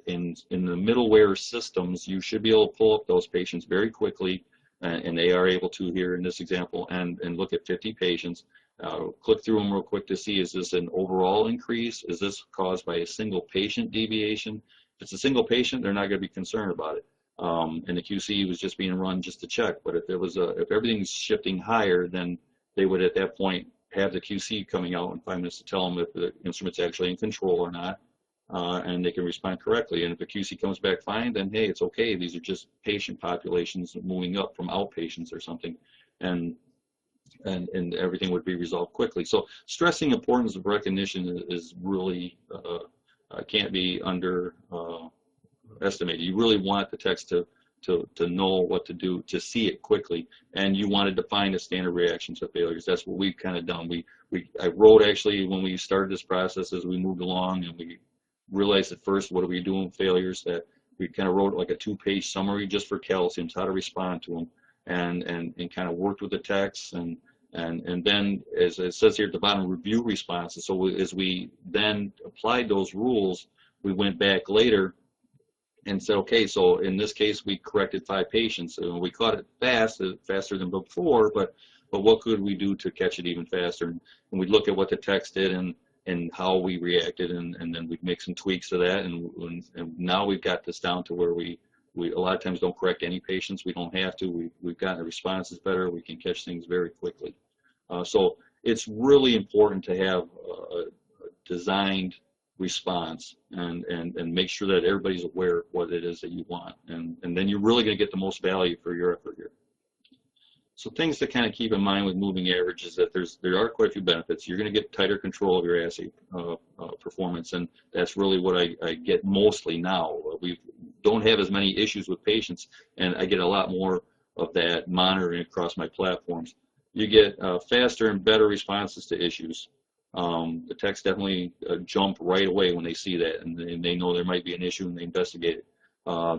In the middleware systems, you should be able to pull up those patients very quickly, and they are able to here in this example, and look at 50 patients, click through them real quick to see, is this an overall increase? Is this caused by a single patient deviation? If it's a single patient, they're not going to be concerned about it. And the QC was just being run just to check. But if if everything's shifting higher, then they would at that point have the QC coming out in 5 minutes to tell them if the instrument's actually in control or not. And they can respond correctly. And if the QC comes back fine, then hey, it's okay. These are just patient populations moving up from outpatients or something, and everything would be resolved quickly. So stressing the importance of recognition is really can't be underestimated. You really want the techs to know what to do, to see it quickly, and you want to define a standard reaction to failures. That's what we've kind of done. I wrote, actually, when we started this process, as we moved along, and we realized at first, what are we doing with failures, that we kind of wrote like a 2-page summary just for calciums, how to respond to them, and kind of worked with the techs, and then, as it says here at the bottom, review responses. So as we then applied those rules, we went back later and said, okay, so in this case, we corrected 5 patients, and we caught it faster than before, but what could we do to catch it even faster? And we'd look at what the techs did and how we reacted, and then we'd make some tweaks to that, and now we've got this down to where we a lot of times don't correct any patients. We don't have to. We've gotten the responses better. We can catch things very quickly. So it's really important to have a designed response and make sure that everybody's aware of what it is that you want, and then you're really going to get the most value for your effort here. So things to kind of keep in mind with moving average is that there are quite a few benefits. You're going to get tighter control of your assay performance, and that's really what I get mostly now. We don't have as many issues with patients, and I get a lot more of that monitoring across my platforms. You get faster and better responses to issues. The techs definitely jump right away when they see that, and they know there might be an issue, and they investigate it.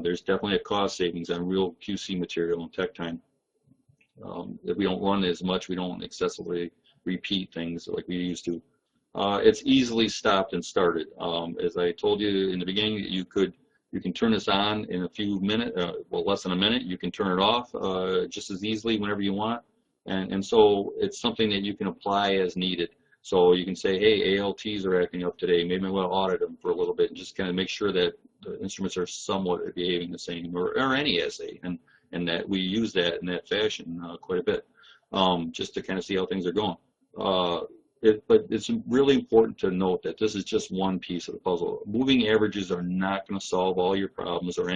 There's definitely a cost savings on real QC material and tech time. If we don't run as much, we don't excessively repeat things like we used to. It's easily stopped and started. As I told you in the beginning, you can turn this on in a few minutes, well, less than a minute. You can turn it off just as easily whenever you want, and so it's something that you can apply as needed. So you can say, hey, ALTs are acting up today. Maybe I want to audit them for a little bit and just kind of make sure that the instruments are somewhat behaving the same, or any assay, and that we use that in that fashion quite a bit, just to kind of see how things are going. But it's really important to note that this is just one piece of the puzzle. Moving averages are not going to solve all your problems or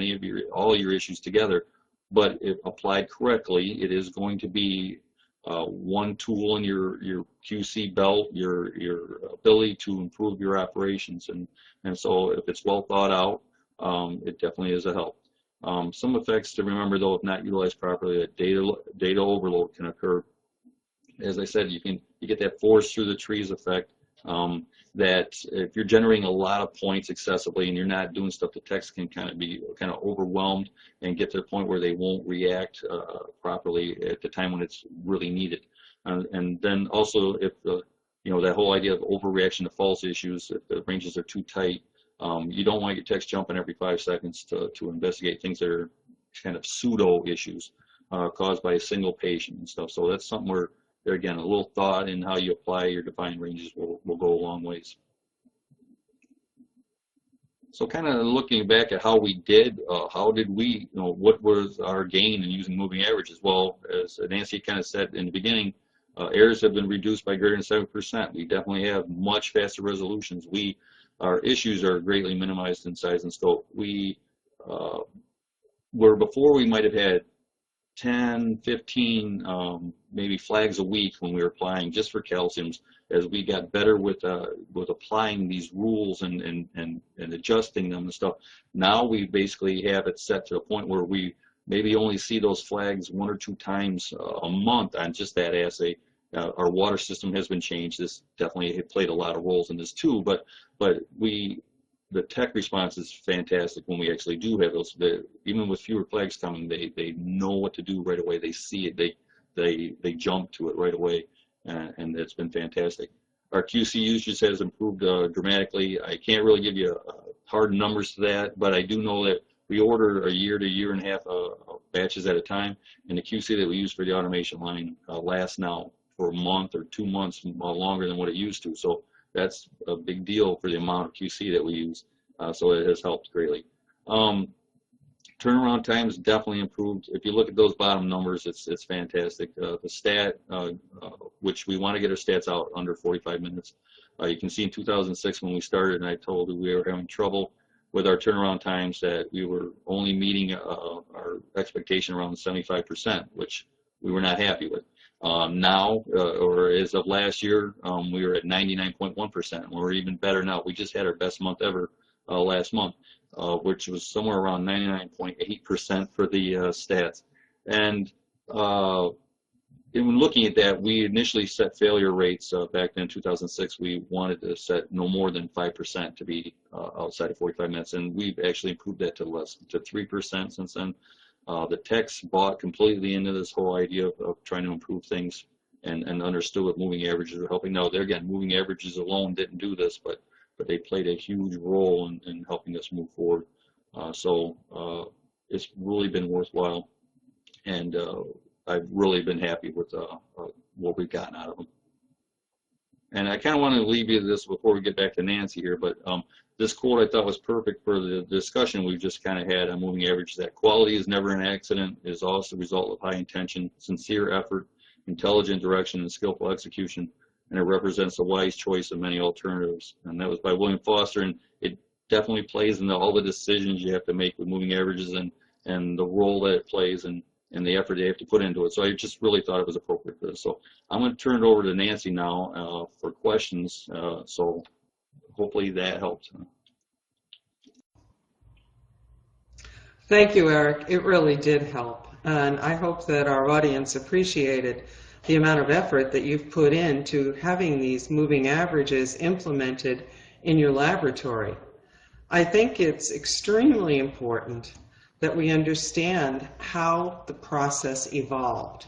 all your issues together, but if applied correctly, it is going to be one tool in your QC belt, your ability to improve your operations, and so if it's well thought out, it definitely is a help. Some effects to remember, though, if not utilized properly, that data overload can occur. As I said, you get that forest through the trees effect, that if you're generating a lot of points excessively and you're not doing stuff, the techs can kind of overwhelmed and get to the point where they won't react properly at the time when it's really needed. And then also, if that whole idea of overreaction to false issues, if the ranges are too tight, You don't want your techs jumping every 5 seconds to investigate things that are kind of pseudo issues caused by a single patient and stuff. So that's something where, again, a little thought in how you apply your defined ranges will go a long ways. So kind of looking back at how we did, how did we, what was our gain in using moving averages? Well, as Nancy kind of said in the beginning, errors have been reduced by greater than 7%. We definitely have much faster resolutions. Our issues are greatly minimized in size and scope. Where before we might have had 10, 15, maybe flags a week when we were applying just for calciums. As we got better with applying these rules and adjusting them and stuff, now we basically have it set to a point where we maybe only see those flags 1 or 2 times a month on just that assay. Our water system has been changed. This definitely played a lot of roles in this too, but the tech response is fantastic when we actually do have those. Even with fewer flags coming, they know what to do right away. They see it. They jump to it right away, and it's been fantastic. Our QC usage has improved dramatically. I can't really give you hard numbers to that, but I do know that we order a year to year and a half batches at a time, and the QC that we use for the automation line lasts now for a month or 2 months longer than what it used to. So that's a big deal for the amount of QC that we use. So it has helped greatly. Turnaround times definitely improved. If you look at those bottom numbers, it's fantastic. The stat, which we want to get our stats out under 45 minutes. You can see in 2006 when we started, and I told you we were having trouble with our turnaround times, that we were only meeting our expectation around 75%, which we were not happy with. Now, or as of last year, we were at 99.1%, and we're even better now. We just had our best month ever last month, which was somewhere around 99.8% for the stats. And in looking at that, we initially set failure rates back then in 2006. We wanted to set no more than 5% to be outside of 45 minutes, and we've actually improved that to 3% since then. The techs bought completely into this whole idea of trying to improve things and understood what moving averages are helping. Now, there again, moving averages alone didn't do this, but they played a huge role in helping us move forward. So it's really been worthwhile, and I've really been happy with what we've gotten out of them. And I kind of want to leave you this before we get back to Nancy here, but this quote I thought was perfect for the discussion we've just kind of had on moving averages. That quality is never an accident, is also the result of high intention, sincere effort, intelligent direction, and skillful execution, and it represents a wise choice of many alternatives. And that was by William Foster, and it definitely plays into all the decisions you have to make with moving averages and the role that it plays and the effort they have to put into it. So I just really thought it was appropriate for this. So I'm going to turn it over to Nancy now for questions. So hopefully that helped. Thank you, Eric. It really did help. And I hope that our audience appreciated the amount of effort that you've put into having these moving averages implemented in your laboratory. I think it's extremely important that we understand how the process evolved.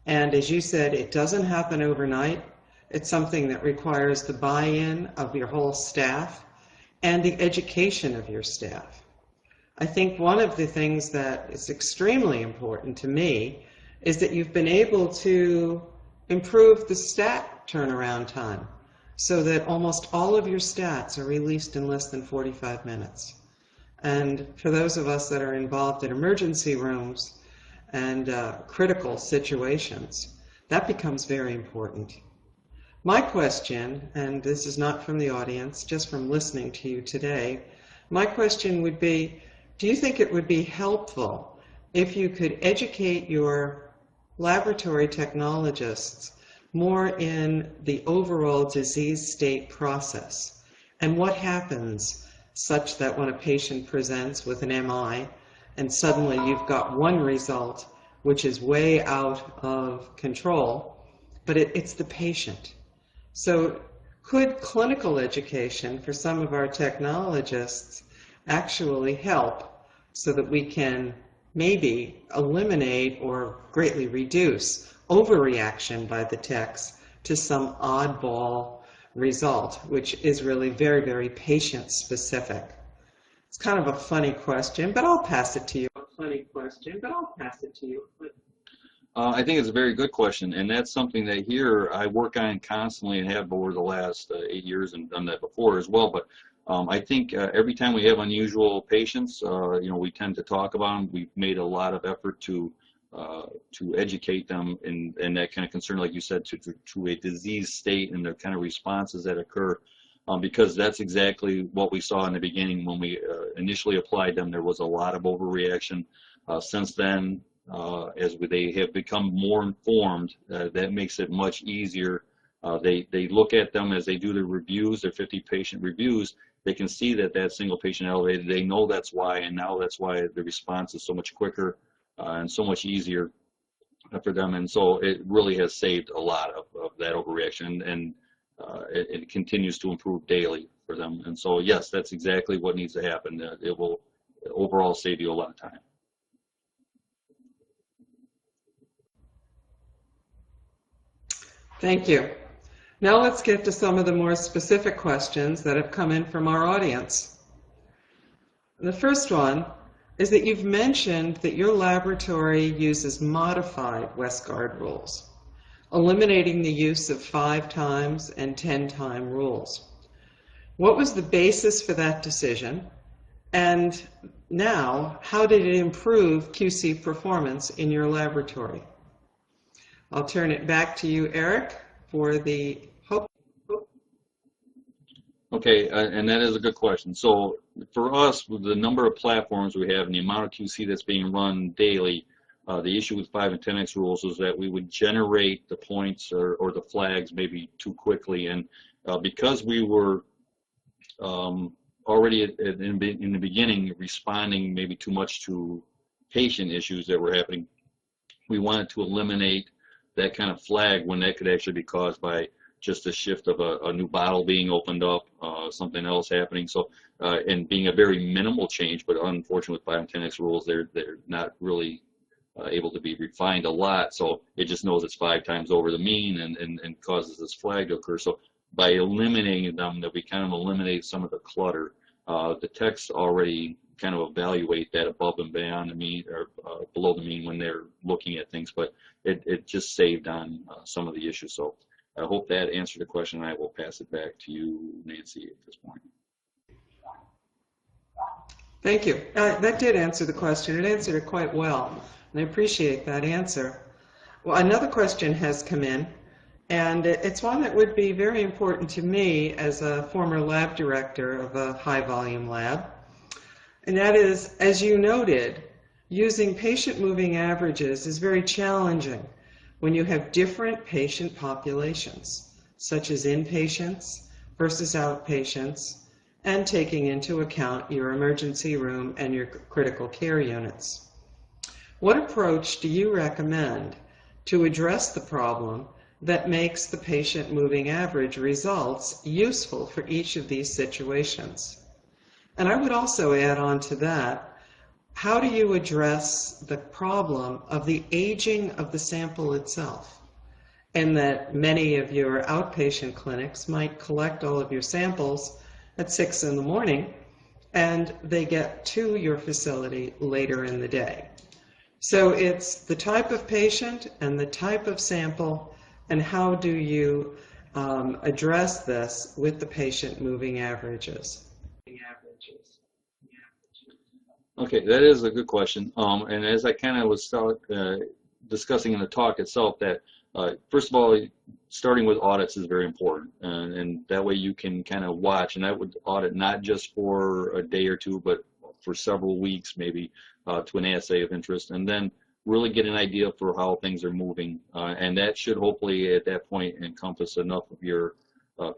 And as you said, it doesn't happen overnight. It's something that requires the buy-in of your whole staff and the education of your staff. I think one of the things that is extremely important to me is that you've been able to improve the stat turnaround time so that almost all of your stats are released in less than 45 minutes. And for those of us that are involved in emergency rooms and critical situations, that becomes very important. My question, and this is not from the audience, just from listening to you today, my question would be, do you think it would be helpful if you could educate your laboratory technologists more in the overall disease state process and what happens such that when a patient presents with an MI and suddenly you've got one result which is way out of control, but it's the patient. So could clinical education for some of our technologists actually help so that we can maybe eliminate or greatly reduce overreaction by the techs to some oddball result, which is really very, very patient specific? It's kind of a funny question, but I'll pass it to you. I think it's a very good question, and that's something that here I work on constantly and have over the last 8 years and done that before as well. But I think every time we have unusual patients, we tend to talk about them. We've made a lot of effort to educate them in that kind of concern, like you said, to a disease state and the kind of responses that occur, because that's exactly what we saw in the beginning when we initially applied them. There was a lot of overreaction. Since then, as they have become more informed, that makes it much easier. They look at them as they do their reviews, their 50-patient reviews. They can see that single patient elevated. They know that's why, and now that's why the response is so much quicker and so much easier for them. And so it really has saved a lot of that overreaction, and it continues to improve daily for them. And so yes, that's exactly what needs to happen. It will overall save you a lot of time. Thank you. Now let's get to some of the more specific questions that have come in from our audience. The first one is that you've mentioned that your laboratory uses modified Westgard rules, eliminating the use of 5-time and 10-time rules. What was the basis for that decision? And now, how did it improve QC performance in your laboratory? I'll turn it back to you, Eric, for the hope. Okay, and that is a good question. So for us, with the number of platforms we have and the amount of QC that's being run daily, the issue with 5 and 10x rules is that we would generate the points or the flags maybe too quickly. And because we were already in the beginning responding maybe too much to patient issues that were happening, we wanted to eliminate that kind of flag when that could actually be caused by just a shift of a new bottle being opened up, something else happening. So, and being a very minimal change, but unfortunately with 5 and 10x rules, they're not really able to be refined a lot. So it just knows it's 5 times over the mean and causes this flag to occur. So by eliminating them, that we kind of eliminate some of the clutter. The techs already kind of evaluate that above and beyond the mean or below the mean when they're looking at things, but it just saved on some of the issues. So I hope that answered the question. I will pass it back to you, Nancy, at this point. Thank you. That did answer the question. It answered it quite well, and I appreciate that answer. Well, another question has come in, and it's one that would be very important to me as a former lab director of a high-volume lab. And that is, as you noted, using patient moving averages is very challenging when you have different patient populations, such as inpatients versus outpatients, and taking into account your emergency room and your critical care units. What approach do you recommend to address the problem that makes the patient moving average results useful for each of these situations? And I would also add on to that, how do you address the problem of the aging of the sample itself? And that many of your outpatient clinics might collect all of your samples at 6 in the morning, and they get to your facility later in the day. So it's the type of patient and the type of sample, and how do you address this with the patient moving averages? Okay, that is a good question. And as I kind of was discussing in the talk itself, that first of all, starting with audits is very important, and that way you can kind of watch, and I would audit not just for a day or two, but for several weeks maybe to an assay of interest, and then really get an idea for how things are moving, and that should hopefully at that point encompass enough of your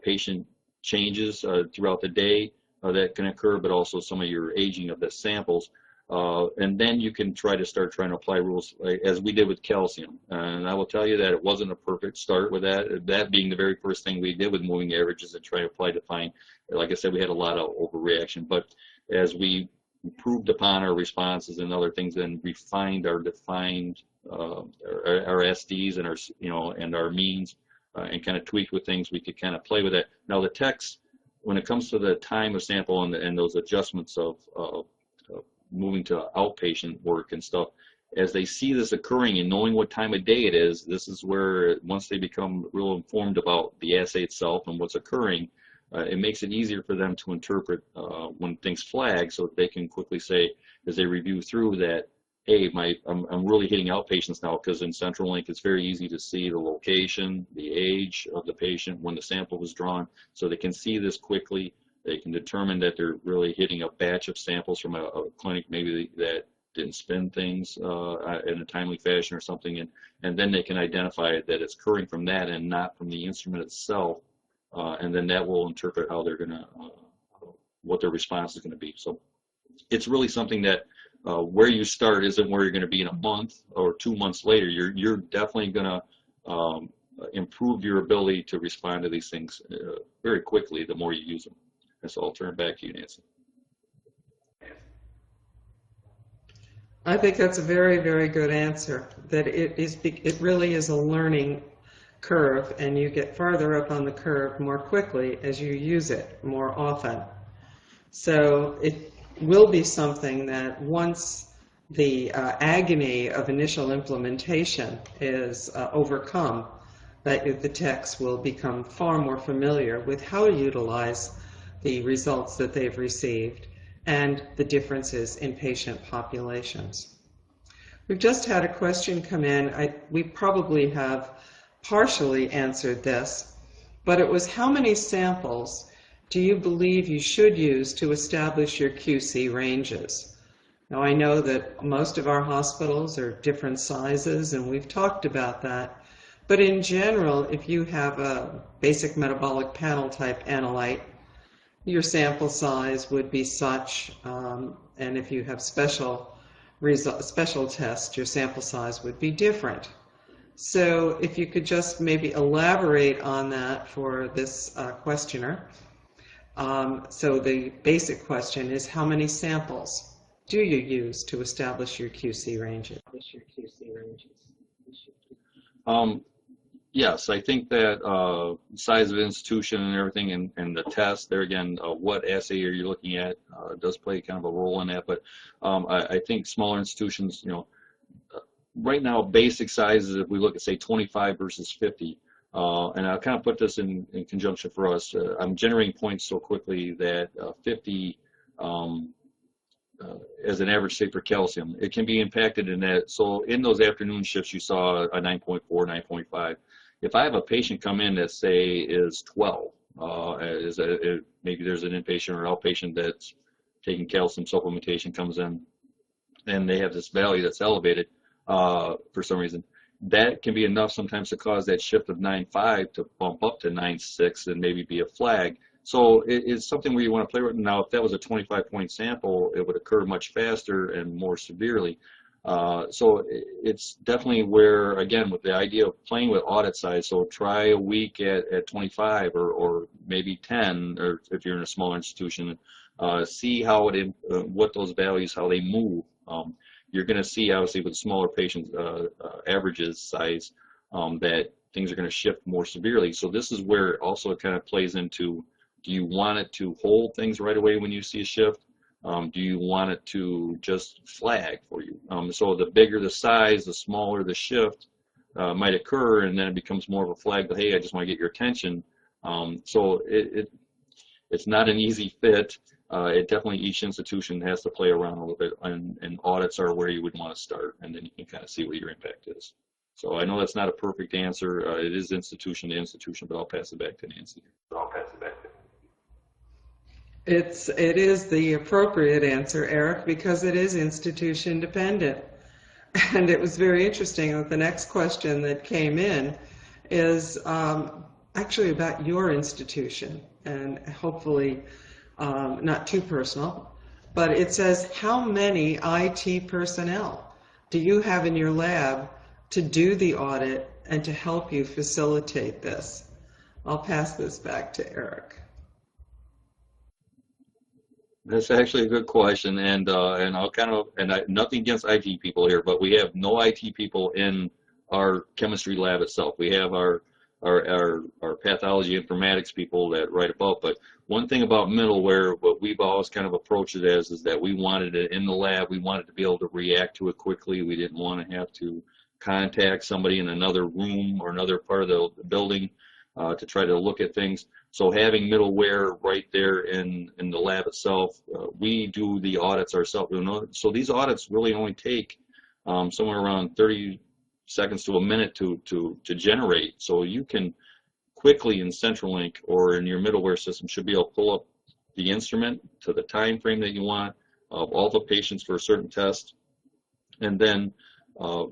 patient changes throughout the day that can occur, but also some of your aging of the samples. And then you can try to apply rules as we did with calcium. And I will tell you that it wasn't a perfect start with that being the very first thing we did with moving averages and try to apply to find, like I said, we had a lot of overreaction. But as we improved upon our responses and other things and refined our defined our SDs and our and our means, and kind of tweak with things, we could kind of play with it. Now the techs, when it comes to the time of sample and those adjustments of moving to outpatient work and stuff, as they see this occurring and knowing what time of day it is, this is where once they become real informed about the assay itself and what's occurring, it makes it easier for them to interpret when things flag, so that they can quickly say, as they review through that, hey, I'm really hitting outpatients now, because in CentraLink it's very easy to see the location, the age of the patient, when the sample was drawn, so they can see this quickly. They can determine that they're really hitting a batch of samples from a clinic maybe that didn't spin things in a timely fashion or something, and then they can identify that it's occurring from that and not from the instrument itself, and then that will interpret how they're going to, what their response is going to be. So it's really something that where you start isn't where you're going to be in a month or 2 months later. You're definitely going to improve your ability to respond to these things very quickly the more you use them. And so I'll turn it back to you, Nancy. I think that's a very, very good answer, that it really is a learning curve, and you get farther up on the curve more quickly as you use it more often. So it will be something that once the agony of initial implementation is overcome, that the techs will become far more familiar with how to utilize the results that they've received and the differences in patient populations. We've just had a question come in. We probably have partially answered this, but it was, how many samples do you believe you should use to establish your QC ranges? Now, I know that most of our hospitals are different sizes, and we've talked about that, but in general, if you have a basic metabolic panel type analyte, your sample size would be such, and if you have special tests, your sample size would be different. So if you could just maybe elaborate on that for this questioner. So the basic question is, how many samples do you use to establish your QC ranges? Yes, I think that size of institution and everything, and the test there again, what assay are you looking at does play kind of a role in that. But I think smaller institutions, right now basic sizes, if we look at say 25 versus 50, and I'll kind of put this in conjunction for us. I'm generating points so quickly that 50 as an average, say, for calcium, it can be impacted in that. So in those afternoon shifts, you saw a 9.4, 9.5. If I have a patient come in that, say, is 12, maybe there's an inpatient or outpatient that's taking calcium supplementation, comes in, and they have this value that's elevated for some reason, that can be enough sometimes to cause that shift of 9.5 to bump up to 9.6 and maybe be a flag. So it's something where you want to play with. Now, if that was a 25-point sample, it would occur much faster and more severely. So it's definitely where, again, with the idea of playing with audit size, so try a week at 25 or maybe 10, or if you're in a smaller institution, see how what those values, how they move. You're going to see, obviously, with smaller patients, averages size, that things are going to shift more severely. So this is where also it kind of plays into, do you want it to hold things right away when you see a shift? Do you want it to just flag for you? So the bigger the size, the smaller the shift might occur, and then it becomes more of a flag that, hey, I just want to get your attention. So it's not an easy fit. It definitely, each institution has to play around a little bit, and audits are where you would want to start, and then you can kind of see what your impact is. So I know that's not a perfect answer. It is institution to institution, but I'll pass it back to Nancy. It is the appropriate answer, Eric, because it is institution dependent. And it was very interesting that the next question that came in is actually about your institution, and hopefully not too personal, but it says, how many IT personnel do you have in your lab to do the audit and to help you facilitate this? I'll pass this back to Eric. That's actually a good question, and I'll kind of, nothing against IT people here, but we have no IT people in our chemistry lab itself. We have our our pathology informatics people that write about. But one thing about middleware, what we've always kind of approached it as, is that we wanted it in the lab. We wanted to be able to react to it quickly. We didn't want to have to contact somebody in another room or another part of the building to try to look at things. So having middleware right there in the lab itself, we do the audits ourselves. So these audits really only take somewhere around 30 seconds to a minute to generate. So you can quickly in CentraLink or in your middleware system should be able to pull up the instrument to the time frame that you want of all the patients for a certain test, and then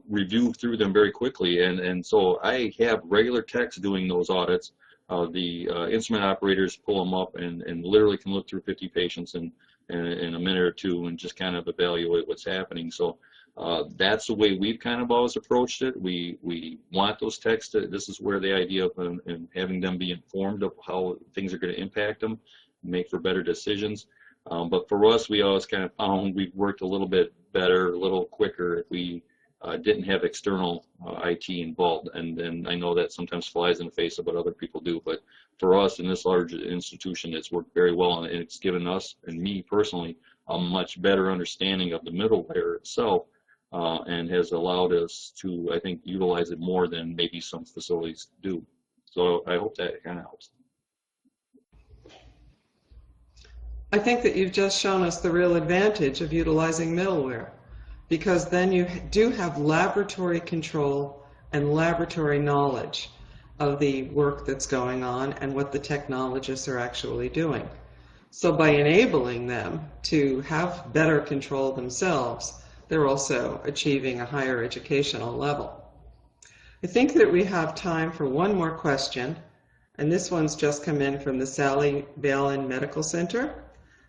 review through them very quickly. And so I have regular techs doing those audits. The instrument operators pull them up and literally can look through 50 patients in a minute or two and just kind of evaluate what's happening. So that's the way we've kind of always approached it. We want those techs to, this is where the idea of having them be informed of how things are going to impact them, make for better decisions. But for us, we always kind of found we've worked a little bit better, a little quicker if we didn't have external IT involved. And then I know that sometimes flies in the face of what other people do, but for us in this large institution, it's worked very well, and it's given us, and me personally, a much better understanding of the middleware itself, and has allowed us to, I think, utilize it more than maybe some facilities do. So I hope that kind of helps. I think that you've just shown us the real advantage of utilizing middleware, because then you do have laboratory control and laboratory knowledge of the work that's going on and what the technologists are actually doing. So by enabling them to have better control themselves, they're also achieving a higher educational level. I think that we have time for one more question, and this one's just come in from the Sally Balin Medical Center.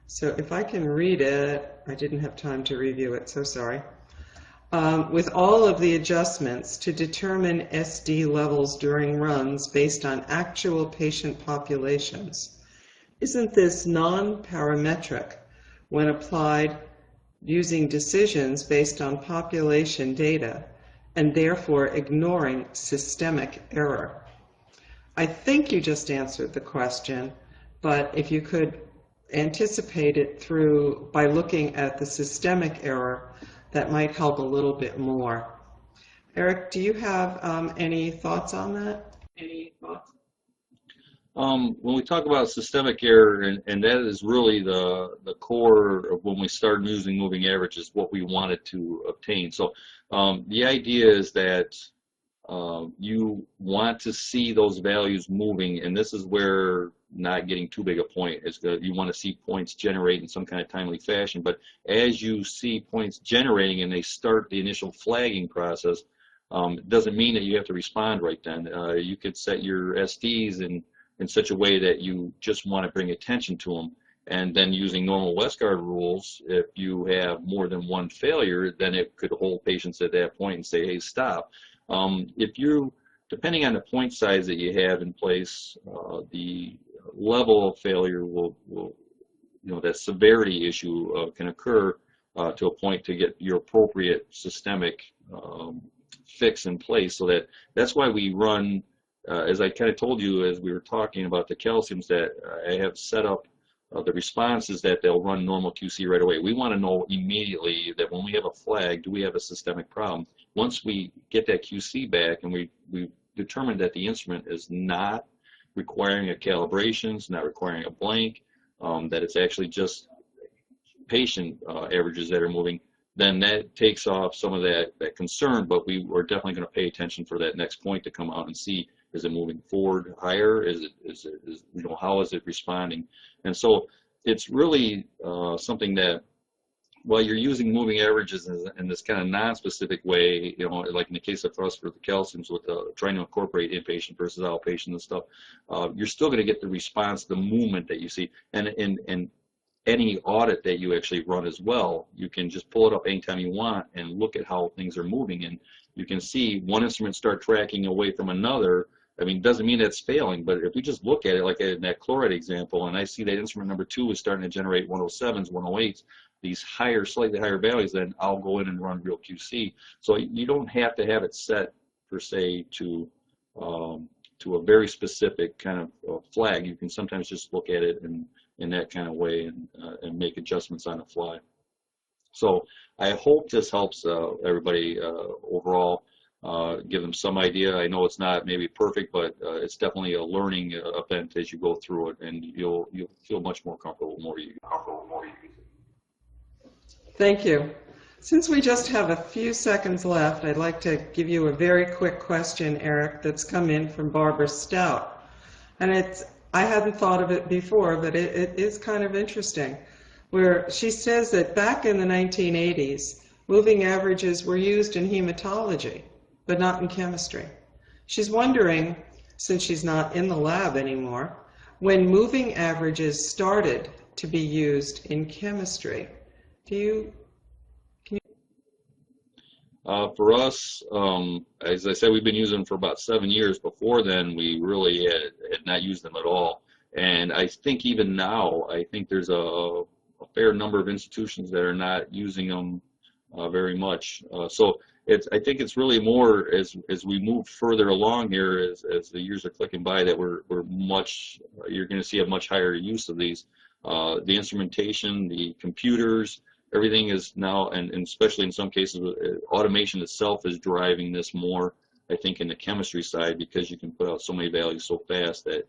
So if I can read it, I didn't have time to review it, so sorry. With all of the adjustments to determine SD levels during runs based on actual patient populations, isn't this non-parametric when applied using decisions based on population data and therefore ignoring systemic error? I think you just answered the question, but if you could anticipate it through by looking at the systemic error, that might help a little bit more. Eric, do you have any thoughts on that? Any thoughts? When we talk about systemic error, and that is really the core of when we started using moving averages, what we wanted to obtain. So the idea is that you want to see those values moving, and this is where not getting too big a point is good. You want to see points generate in some kind of timely fashion, but as you see points generating and they start the initial flagging process, it doesn't mean that you have to respond right then. You could set your SDs in such a way that you just want to bring attention to them, and then using normal Westgard rules, if you have more than one failure, then it could hold patients at that point and say, hey, stop. If you, depending on the point size that you have in place, the level of failure will that severity issue can occur to a point to get your appropriate systemic fix in place. So that's why we run, as I kind of told you as we were talking about the calciums, that I have set up the responses that they'll run normal QC right away. We want to know immediately that when we have a flag, do we have a systemic problem? Once we get that QC back and we determine that the instrument is not requiring a calibration, it's not requiring a blank, that it's actually just patient averages that are moving, then that takes off some of that concern, but we are definitely going to pay attention for that next point to come out and see, is it moving forward higher? How is it responding? And so it's really something that, while you're using moving averages in this kind of non-specific way, like in the case of us for the calciums with trying to incorporate inpatient versus outpatient and stuff, you're still going to get the response, the movement that you see. And any audit that you actually run as well, you can just pull it up anytime you want and look at how things are moving, and you can see one instrument start tracking away from another. I mean, it doesn't mean it's failing, but if we just look at it, like in that chloride example, and I see that instrument number 2 is starting to generate 107s, 108s, these higher, slightly higher values, then I'll go in and run real QC. So you don't have to have it set, per se, to to a very specific kind of flag, you can sometimes just look at it in that kind of way and make adjustments on the fly. So I hope this helps everybody overall, give them some idea. I know it's not maybe perfect, but it's definitely a learning event as you go through it, and you'll feel much more comfortable the more you use it. Thank you. Since we just have a few seconds left, I'd like to give you a very quick question, Eric, that's come in from Barbara Stout. And I hadn't thought of it before, but it is kind of interesting, where she says that back in the 1980s, moving averages were used in hematology, but not in chemistry. She's wondering, since she's not in the lab anymore, when moving averages started to be used in chemistry. For us, as I said, we've been using them for about 7 years. Before then, we really had not used them at all. And I think even now, I think there's a fair number of institutions that are not using them very much. So I think it's really more as we move further along here, as the years are clicking by, that you're going to see a much higher use of these. The instrumentation, the computers, everything is now, and especially in some cases, automation itself is driving this more, I think, in the chemistry side, because you can put out so many values so fast that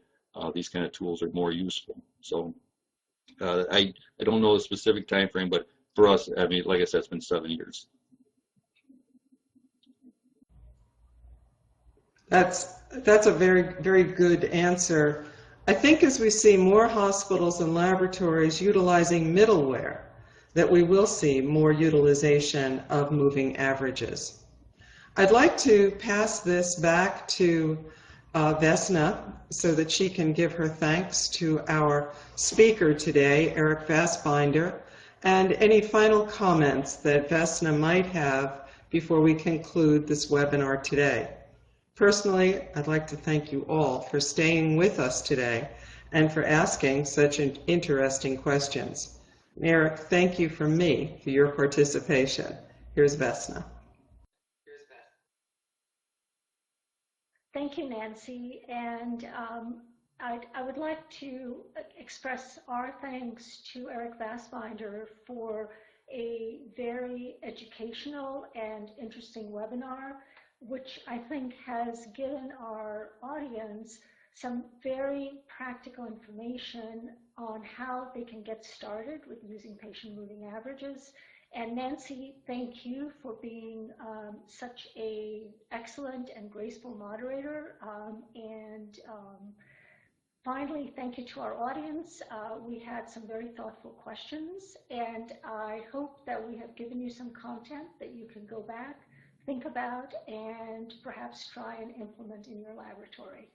these kind of tools are more useful. So I don't know the specific time frame, but for us, I mean, like I said, it's been 7 years. That's a very, very good answer. I think as we see more hospitals and laboratories utilizing middleware, that we will see more utilization of moving averages. I'd like to pass this back to Vesna so that she can give her thanks to our speaker today, Eric Vasbinder, and any final comments that Vesna might have before we conclude this webinar today. Personally, I'd like to thank you all for staying with us today and for asking such interesting questions. Eric, thank you from me for your participation. Here's Vesna. Thank you, Nancy. And I would like to express our thanks to Eric Vasbinder for a very educational and interesting webinar, which I think has given our audience some very practical information on how they can get started with using patient moving averages. And Nancy, thank you for being such an excellent and graceful moderator. Finally, thank you to our audience. We had some very thoughtful questions, and I hope that we have given you some content that you can go back, think about, and perhaps try and implement in your laboratory.